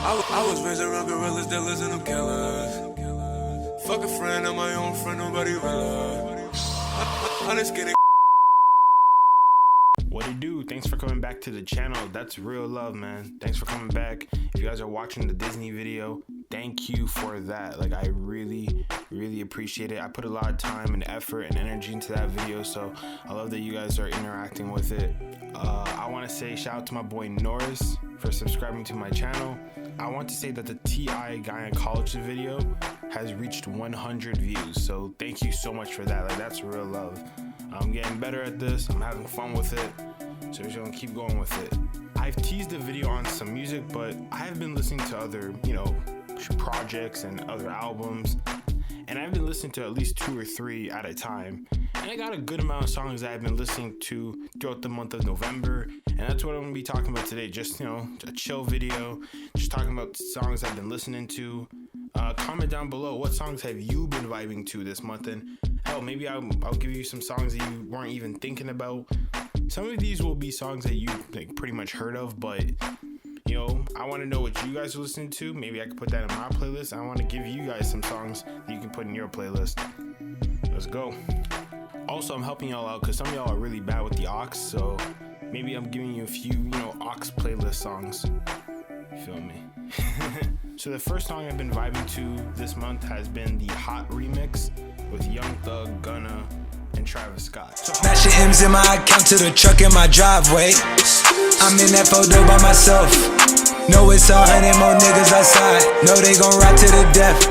I was raised around gorillas, dealers, and them killers. Fuck a friend, I'm my own friend, nobody real. I'm just kidding. What it do? Thanks for coming back to the channel. That's real love, man. Thanks for coming back. If you guys are watching the Disney video, thank you for that. Like, I really appreciate it. I put a lot of time and effort and energy into that video, so I love that you guys are interacting with it. I want to say shout out to my boy Norris for subscribing to my channel. I want to say that the T.I. Gynecology video has reached 100 views, so thank you so much for that. Like, that's real love. I'm getting better at this. I'm having fun with it, so we're just gonna keep going with it. I've teased the video on some music, but I have been listening to other, projects and other albums, and I've been listening to at least 2 or 3 at a time. And I got a good amount of songs that I've been listening to throughout the month of November, and that's what I'm gonna be talking about today. Just, a chill video, just talking about songs I've been listening to. Comment down below, what songs have you been vibing to this month? And hell, maybe I'll give you some songs that you weren't even thinking about. Some of these will be songs that you pretty much heard of, but I want to know what you guys are listening to. Maybe I can put that in my playlist. I want to give you guys some songs that you can put in your playlist. Let's go. Also, I'm helping y'all out because some of y'all are really bad with the aux, so maybe I'm giving you a few, aux playlist songs. You feel me? So the first song I've been vibing to this month has been the Hot remix with Young Thug, Gunna, and Travis Scott. Mashing M's in my account to the truck in my driveway. I'm in that photo by myself. Know it's 100 more niggas outside. Know they gon' ride to the death.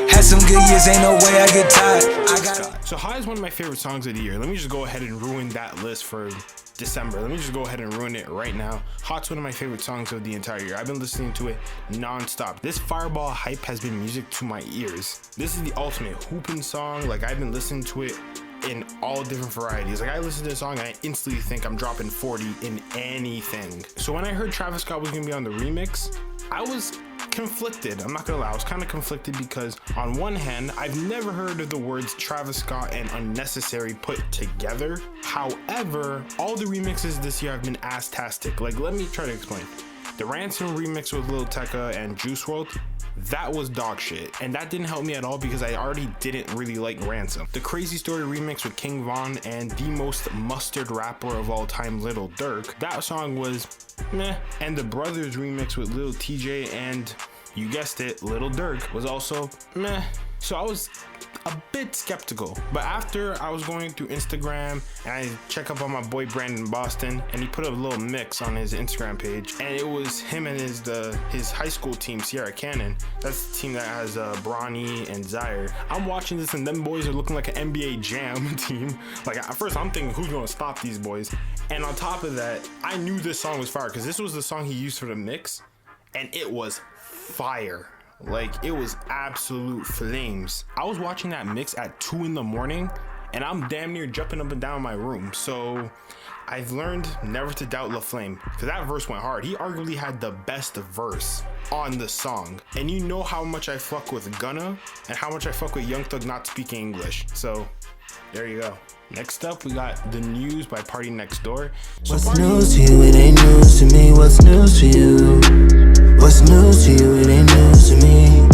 Had some good years, ain't no way I get tired. So Hot is one of my favorite songs of the year. Let me just go ahead and ruin that list for December. Let me just go ahead and ruin it right now. Hot's one of my favorite songs of the entire year. I've been listening to it non-stop. This Fireball hype has been music to my ears. This is the ultimate hooping song. Like, I've been listening to it in all different varieties. Like, I listen to this song and I instantly think I'm dropping 40 in anything. So when I heard Travis Scott was gonna be on the remix, I was conflicted. I'm not gonna lie, I was kind of conflicted because on one hand, I've never heard of the words Travis Scott and Unnecessary put together. However, all the remixes this year have been ass-tastic. Like, let me try to explain. The Ransom remix with Lil Tjay and Juice WRLD, that was dog shit, and that didn't help me at all because I already didn't really like Ransom. The Crazy Story remix with King Von and the most mustard rapper of all time, Lil Durk, that song was meh. And the Brothers remix with Lil Tjay and, you guessed it, Lil Durk was also meh. So I was a bit skeptical, but after I was going through Instagram and I check up on my boy Brandon Boston, and he put a little mix on his Instagram page, and it was him and his high school team, Sierra Cannon. That's the team that has Bronny and Zaire. I'm watching this and them boys are looking like an NBA Jam team. Like, at first I'm thinking, who's gonna stop these boys? And on top of that, I knew this song was fire because this was the song he used for the mix, and it was fire. Like, it was absolute flames. I was watching that mix at 2 in the morning and I'm damn near jumping up and down my room. So I've learned never to doubt La Flame because that verse went hard. He arguably had the best verse on the song. And you know how much I fuck with Gunna and how much I fuck with Young Thug not speaking English. So there you go. Next up, we got The News by PartyNextDoor. So What's news to you? It ain't news to me. What's news to you? What's news to you? It ain't news to me.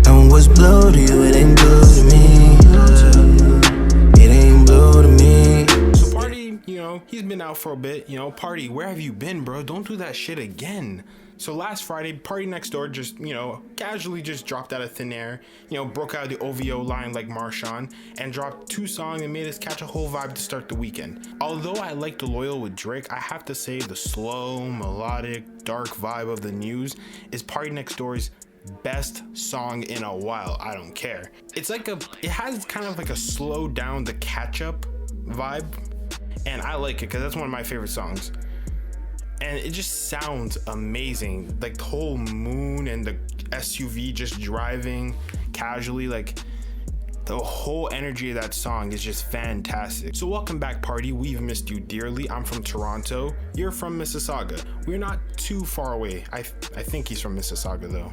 And what's blue to you? It ain't blue to me. It ain't blue to me. So Party, he's been out for a bit. Party, where have you been, bro? Don't do that shit again. So last Friday, PartyNextDoor just, casually just dropped out of thin air, broke out of the OVO line like Marshawn and dropped 2 songs and made us catch a whole vibe to start the weekend. Although I like the Loyal with Drake, I have to say the slow, melodic, dark vibe of The News is PartyNextDoor's best song in a while. I don't care. It has kind of like a slow down the catch up vibe, and I like it because that's one of my favorite songs. And it just sounds amazing. Like the whole moon and the SUV just driving casually, like the whole energy of that song is just fantastic. So welcome back, Party. We've missed you dearly. I'm from Toronto. You're from Mississauga. We're not too far away. I think he's from Mississauga though.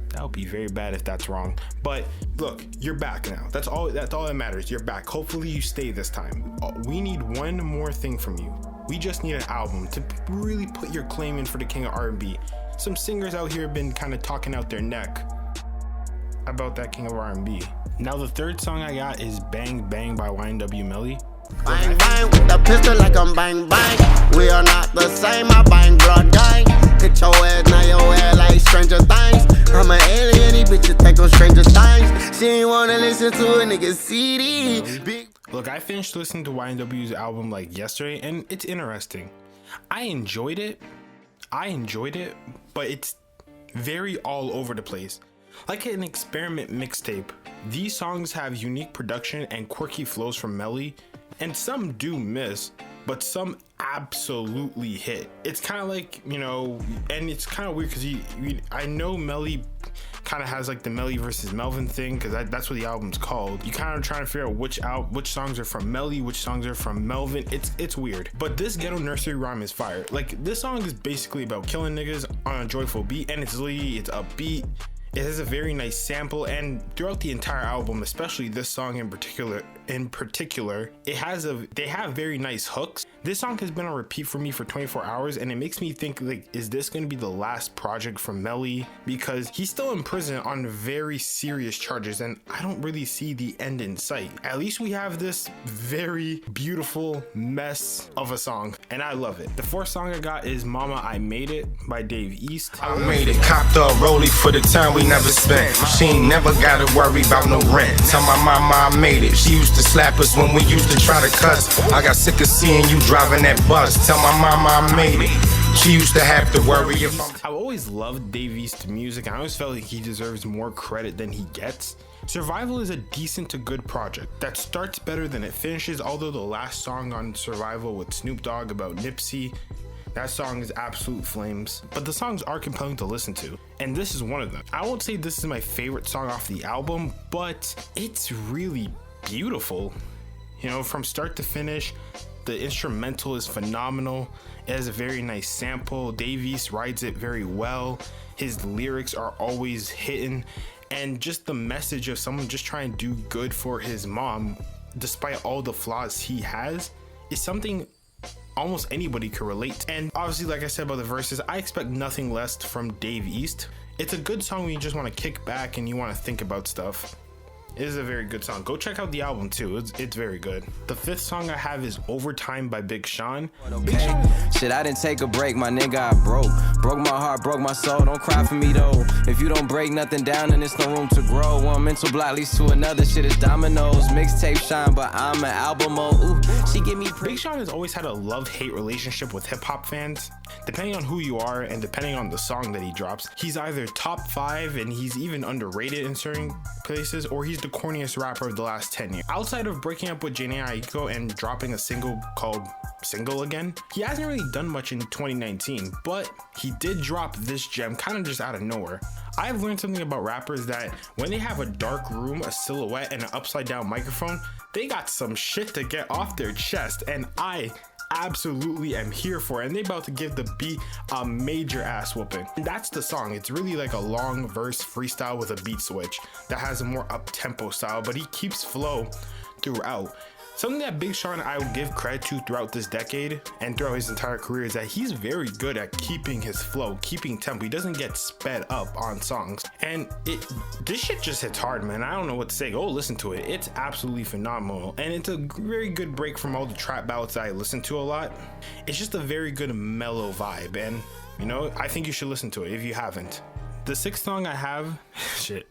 That would be very bad if that's wrong. But look, you're back now. That's all that matters. You're back. Hopefully you stay this time. We need one more thing from you. We just need an album to really put your claim in for the king of R&B. Some singers out here have been kind of talking out their neck about that king of R&B. Now the third song I got is Bang Bang by YNW Melly. Bang bang with the pistol like I'm bang bang. We are not the same, I bang blood gang. Hit your head, now your head like Stranger Things. I'm an alien, these bitches take on Stranger Things. She ain't wanna listen to a nigga CD. Big. Look, I finished listening to YNW's album like yesterday, and it's interesting. I enjoyed it, but it's very all over the place. Like an experiment mixtape, these songs have unique production and quirky flows from Melly, and some do miss, but some absolutely hit. It's kind of like, you know, and it's kind of weird because I know Melly kind of has like the Melly versus Melvin thing, because that's what the album's called. You kind of trying to figure out which songs are from Melly, which songs are from Melvin. It's weird. But this Ghetto Nursery Rhyme is fire. Like, this song is basically about killing niggas on a joyful beat, and it's upbeat. It has a very nice sample, and throughout the entire album, especially this song in particular, they have very nice hooks. This song has been on repeat for me for 24 hours, and it makes me think, like, is this going to be the last project from Melly? Because he's still in prison on very serious charges, and I don't really see the end in sight. At least we have this very beautiful mess of a song, and I love it. The fourth song I got is Mama I Made It by Dave East. I made it, copped up, rollie for the time we never spent. She ain't never gotta worry about no rent. Tell my mama I made it. She used to slap us when we used to try to cuss. I got sick of seeing you driving that bus. Tell my mama I made it. She used to have to worry if I've always loved Dave East's music, and I always felt like he deserves more credit than he gets. Survival is a decent to good project that starts better than it finishes, although the last song on Survival with Snoop Dogg about Nipsey, that song is absolute flames, but the songs are compelling to listen to, and this is one of them. I won't say this is my favorite song off the album, but it's really beautiful. You know, from start to finish, the instrumental is phenomenal. It has a very nice sample. Dave East rides it very well. His lyrics are always hitting, and just the message of someone just trying to do good for his mom, despite all the flaws he has, is something almost anybody could relate. And obviously, like I said about the verses, I expect nothing less from Dave East. It's a good song when you just want to kick back and you want to think about stuff. It is a very good song. Go check out the album too. It's very good. The fifth song I have is Overtime by Big Sean. Shit, I didn't take a break, my nigga, I broke my heart, broke my soul. Don't cry for me though. If you don't break nothing down, then there's no room to grow. One mental block leads to another. Shit is dominoes. Mixtape shine, but I'm an album mode. Ooh, she give me Big Sean has always had a love-hate relationship with hip-hop fans. Depending on who you are and depending on the song that he drops, he's either top 5 and he's even underrated in certain places, or he's the corniest rapper of the last 10 years. Outside of breaking up with Jhené Aiko and dropping a single called Single Again, he hasn't really done much in 2019, but he did drop this gem kind of just out of nowhere. I've learned something about rappers that when they have a dark room, a silhouette, and an upside down microphone, they got some shit to get off their chest, and I absolutely am here for it, and they about to give the beat a major ass whooping. And that's the song. It's really like a long verse freestyle with a beat switch that has a more up-tempo style, but he keeps flow throughout. Something that Big Sean I will give credit to throughout this decade and throughout his entire career is that he's very good at keeping his flow, keeping tempo. He doesn't get sped up on songs. And this shit just hits hard, man. I don't know what to say. Go listen to it. It's absolutely phenomenal. And it's a very good break from all the trap ballads that I listen to a lot. It's just a very good mellow vibe. And, you know, I think you should listen to it if you haven't. The sixth song I have, shit.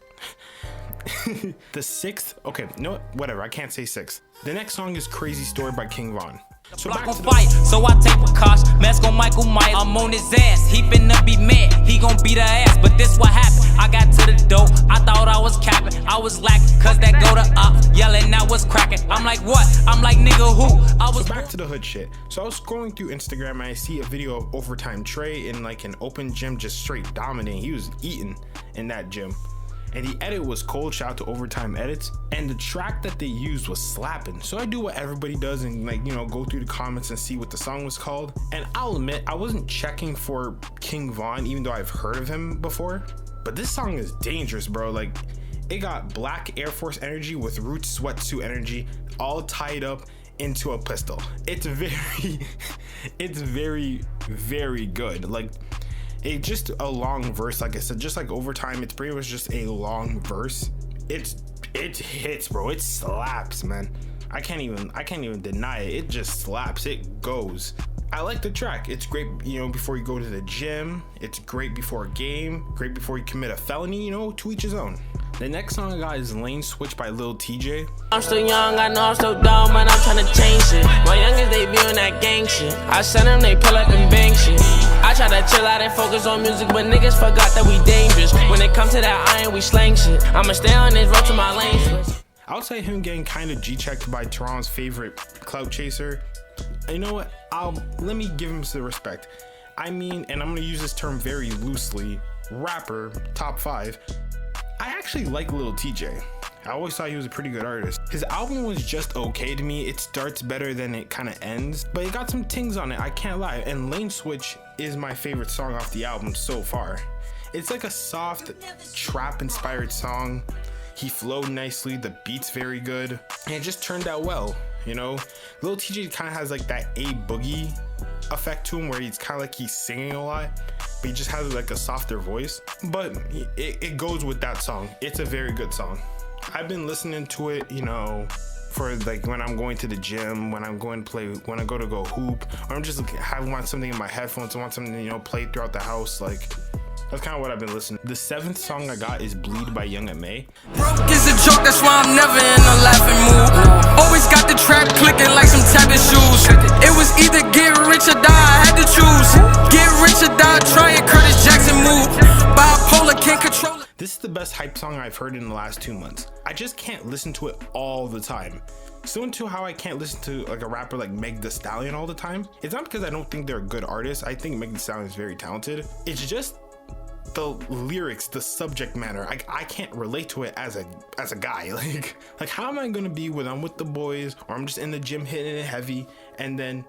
The sixth, okay, no, whatever, I can't say sixth. The next song is Crazy Story by King Von. So back to fight, so I take precaution. Mask on Michael Myers, I'm on his ass. He finna be mad, he gon' beat her ass. But this what happened, I got to the door. I thought I was capping, I was lacking. Cause that go to up, yelling I was cracking. I'm like what? I'm like nigga who? I was so back to the hood shit. So I was scrolling through Instagram and I see a video of Overtime Trey in like an open gym just straight dominating. He was eating in that gym. And the edit was cold, shout out to Overtime Edits, and the track that they used was slapping. So I do what everybody does and, like, you know, go through the comments and see what the song was called. And I'll admit, I wasn't checking for King Von, even though I've heard of him before, but this song is dangerous, bro. Like, it got black Air Force energy with Roots sweatsuit energy, all tied up. into a pistol. It's very, very good. Like, it just a long verse, like I said, just like Overtime, it's pretty much just a long verse. It hits, bro. It slaps, man. I can't even deny it. It just slaps. It goes. I like the track. It's great, you know, before you go to the gym. It's great before a game. Great before you commit a felony, you know, to each his own. The next song I got is Laneswitch by Lil Tjay. I'm still young, I know I'm still dumb, but I'm tryna change shit. My youngest, they be on that gang shit. I send them, they pull up and bang shit. I try to chill out and focus on music, but niggas forgot that we dangerous. When it comes to that iron, we slang shit. I'ma stay on this road to my lane switch. Outside him getting kind of G-checked by Toronto's favorite clout chaser, you know what? Let me give him some respect. I mean, and I'm gonna use this term very loosely, rapper, top 5. I actually like Lil Tjay. I always thought he was a pretty good artist. His album was just okay to me. It starts better than it kind of ends, but it got some tings on it, I can't lie. And Laneswitch is my favorite song off the album so far. It's like a soft, trap-inspired song. He flowed nicely, the beat's very good, and it just turned out well, you know? Lil Tjay kind of has like that A-Boogie effect to him where he's kind of like he's singing a lot, but he just has like a softer voice. But it goes with that song. It's a very good song. I've been listening to it, you know, for like when I'm going to the gym, when I'm going to play, when I go to go hoop, or I'm just like, I want something in my headphones, I want something to, you know, play throughout the house. Like, that's kind of what I've been listening. The 7th song I got is Bleed by Youngboy. Broke is a joke, that's why I'm never in a laughing mood. Always got the trap clicking like some tapping shoes. It was either get rich or die, I had to choose. Get rich or die, trying Curtis Jackson move. Bipolar, can't control it. This is the best hype song I've heard in the last 2 months. I just can't listen to it all the time. Similar to how I can't listen to like a rapper like Meg Thee Stallion all the time. It's not because I don't think they're a good artist. I think Meg Thee Stallion is very talented. It's just the lyrics, the subject matter. I can't relate to it as a guy. Like how am I gonna be when I'm with the boys or I'm just in the gym hitting it heavy, and then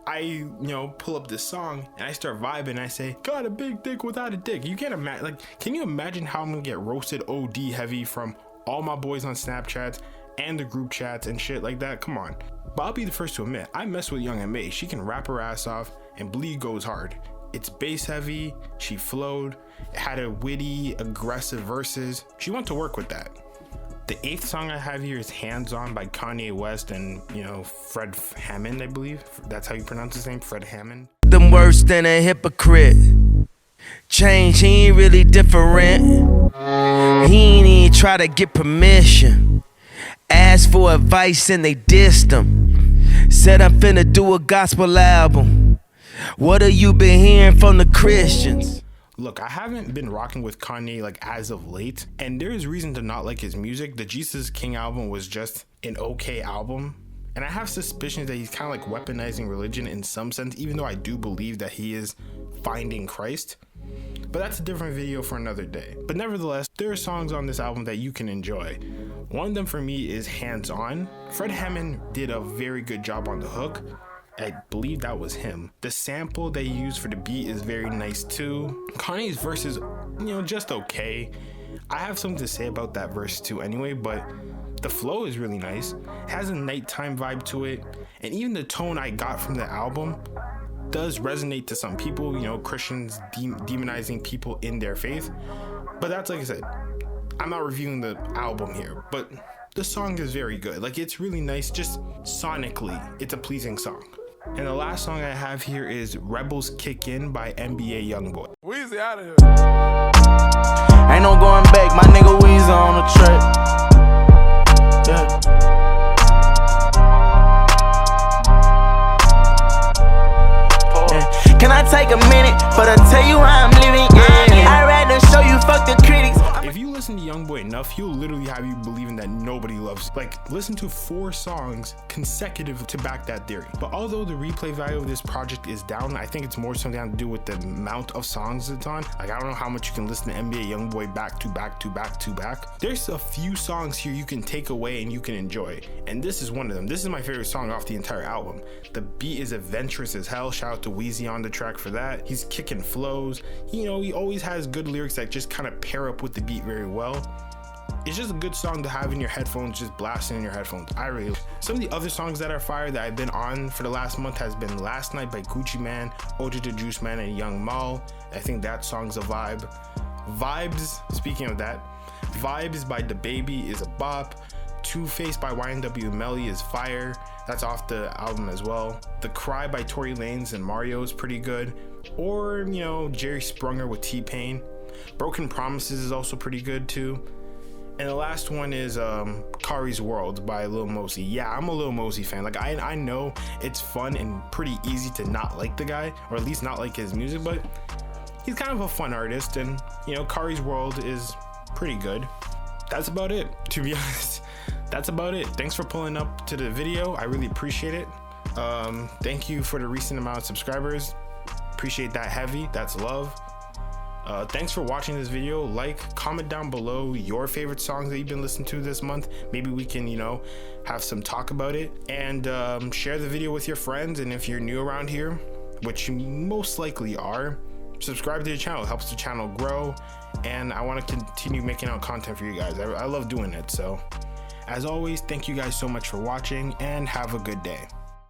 I, you know, pull up this song and I start vibing and I say, got a big dick without a dick. You can't imagine, like, can you imagine how I'm gonna get roasted OD heavy from all my boys on Snapchat and the group chats and shit like that? Come on. But I'll be the first to admit, I mess with Youngboy. She can rap her ass off, and Bleed goes hard. It's bass heavy, she flowed, had a witty, aggressive verses. She went to work with that. The 8th song I have here is Hands On by Kanye West and, you know, Fred Hammond, I believe. That's how you pronounce his name, Fred Hammond. Them worse than a hypocrite. Change, he ain't really different. He ain't even try to get permission. Asked for advice and they dissed him. Said I'm finna do a gospel album. What have you been hearing from the Christians? Look, I haven't been rocking with Kanye like as of late, and there is reason to not like his music. The Jesus King album was just an okay album, and I have suspicions that he's kind of like weaponizing religion in some sense, even though I do believe that he is finding Christ. But that's a different video for another day. But nevertheless, there are songs on this album that you can enjoy. One of them for me is Hands On. Fred Hammond did a very good job on the hook. I believe that was him. The sample they used for the beat is very nice too. Kanye's verse is, you know, just okay. I have something to say about that verse too anyway, but the flow is really nice. It has a nighttime vibe to it, and even the tone I got from the album does resonate to some people, you know, Christians demonizing people in their faith. But that's, like I said, I'm not reviewing the album here, but the song is very good. Like, it's really nice, just sonically, it's a pleasing song. And the last song I have here is Rebels Kick In by NBA Youngboy. Weezy out of here. Ain't no going back, my nigga Weezy on the track. Yeah. Can I take a minute for to tell you how I'm living? Yeah. I'd rather show you fuck the critics. If you listen to Youngboy enough, he'll literally have you believing that nobody loves you. Like, listen to 4 songs consecutive to back that theory. But although the replay value of this project is down, I think it's more something to do with the amount of songs it's on. Like, I don't know how much you can listen to NBA Youngboy back to back to back to back. There's a few songs here you can take away and you can enjoy, and this is one of them. This is my favorite song off the entire album. The beat is adventurous as hell. Shout out to Weezy on the track for that. He's kicking flows. You know, he always has good lyrics that just kind of pair up with the beat very well. it's just a good song to have in your headphones, just blasting in your headphones. Some of the other songs that are fire that I've been on for the last month has been Last Night by Gucci Mane, OJ the Juice Man, and Young Mal. I think that song's a vibe. Vibes, speaking of that, Vibes by DaBaby is a bop. Two-Face by YNW and Melly is fire. That's off the album as well. The Cry by Tory Lanez and Mario is pretty good. Or, you know, Jerry Sprunger with T-Pain. Broken Promises is also pretty good too. And the last one is Kari's World by Lil Mosey. Yeah, I'm a Lil Mosey fan. Like, I know it's fun and pretty easy to not like the guy, or at least not like his music, but he's kind of a fun artist, and, you know, Kari's World is pretty good. That's about it, to be honest. That's about it. Thanks for pulling up to the video. I really appreciate it. Thank you for the recent amount of subscribers. Appreciate that heavy. That's love. Thanks for watching this video. Like, comment down below your favorite songs that you've been listening to this month. Maybe we can, you know, have some talk about it. And share the video with your friends. And if you're new around here, which you most likely are, subscribe to the channel. It helps the channel grow. And I want to continue making out content for you guys. I love doing it. So as always, thank you guys so much for watching, and have a good day.